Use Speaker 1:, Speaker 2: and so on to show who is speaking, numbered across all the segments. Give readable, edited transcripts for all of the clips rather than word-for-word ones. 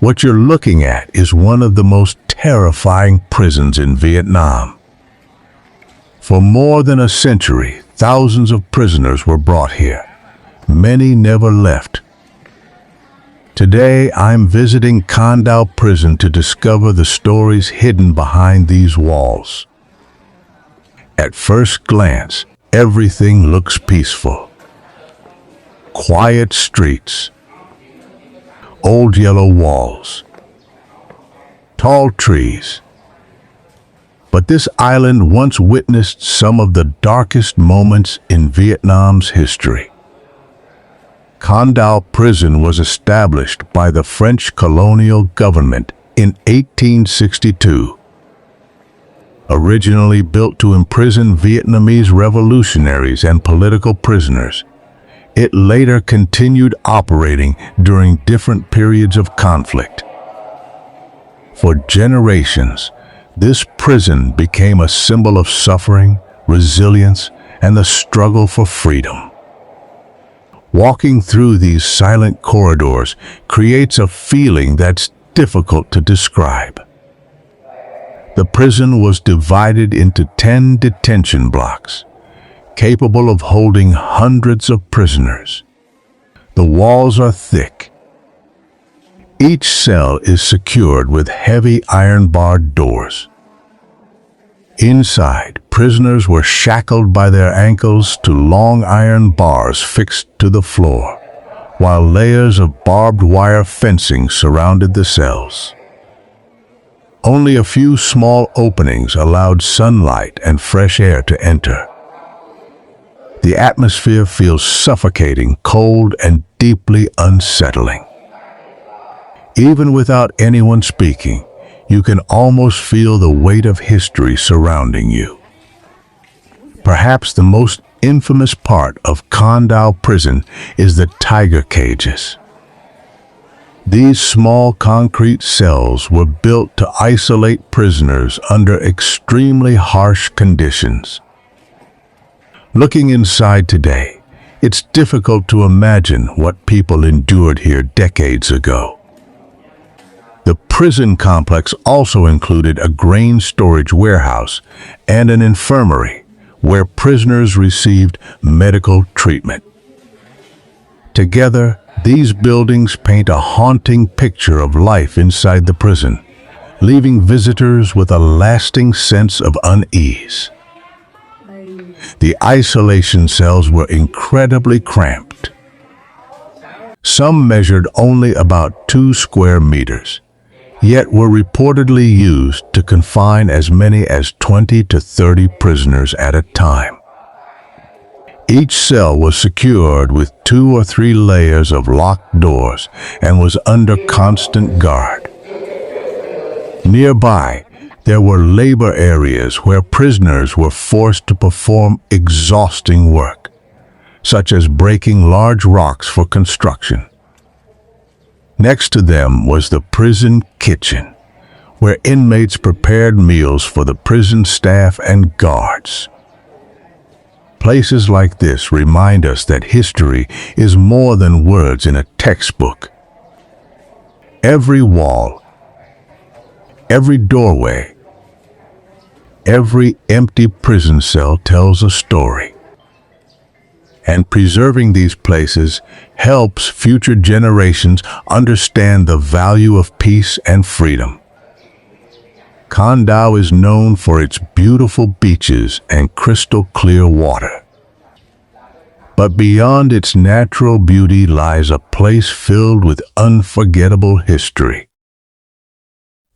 Speaker 1: What you're looking at is one of the most terrifying prisons in Vietnam. For more than a century, thousands of prisoners were brought here. Many never left. Today, I'm visiting Con Dao Prison to discover the stories hidden behind these walls. At first glance, everything looks peaceful. Quiet streets, old yellow walls, tall trees. But this island once witnessed some of the darkest moments in Vietnam's history. Con Dao Prison was established by the French colonial government in 1862. Originally built to imprison Vietnamese revolutionaries and political prisoners, it later continued operating during different periods of conflict. For generations, this prison became a symbol of suffering, resilience, and the struggle for freedom. Walking through these silent corridors creates a feeling that's difficult to describe. The prison was divided into 10 detention blocks, capable of holding hundreds of prisoners. The walls are thick. Each cell is secured with heavy iron-barred doors. Inside, prisoners were shackled by their ankles to long iron bars fixed to the floor, while layers of barbed wire fencing surrounded the cells. Only a few small openings allowed sunlight and fresh air to enter. The atmosphere feels suffocating, cold, and deeply unsettling. Even without anyone speaking, you can almost feel the weight of history surrounding you. Perhaps the most infamous part of Con Dao Prison is the tiger cages. These small concrete cells were built to isolate prisoners under extremely harsh conditions. Looking inside today, it's difficult to imagine what people endured here decades ago. The prison complex also included a grain storage warehouse and an infirmary where prisoners received medical treatment. Together, these buildings paint a haunting picture of life inside the prison, leaving visitors with a lasting sense of unease. The isolation cells were incredibly cramped. Some measured only about 2 square meters, yet were reportedly used to confine as many as 20 to 30 prisoners at a time. Each cell was secured with 2 or 3 layers of locked doors and was under constant guard. Nearby, there were labor areas where prisoners were forced to perform exhausting work, such as breaking large rocks for construction. Next to them was the prison kitchen, where inmates prepared meals for the prison staff and guards. Places like this remind us that history is more than words in a textbook. Every wall, every doorway, every empty prison cell tells a story. And preserving these places helps future generations understand the value of peace and freedom. Con Dao is known for its beautiful beaches and crystal clear water. But beyond its natural beauty lies a place filled with unforgettable history.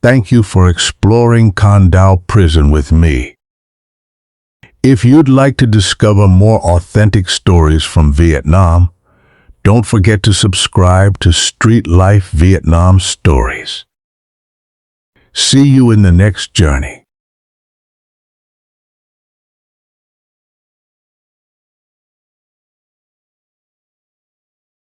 Speaker 1: Thank you for exploring Con Dao Prison with me. If you'd like to discover more authentic stories from Vietnam, don't forget to subscribe to Street Life Vietnam Stories. See you in the next journey.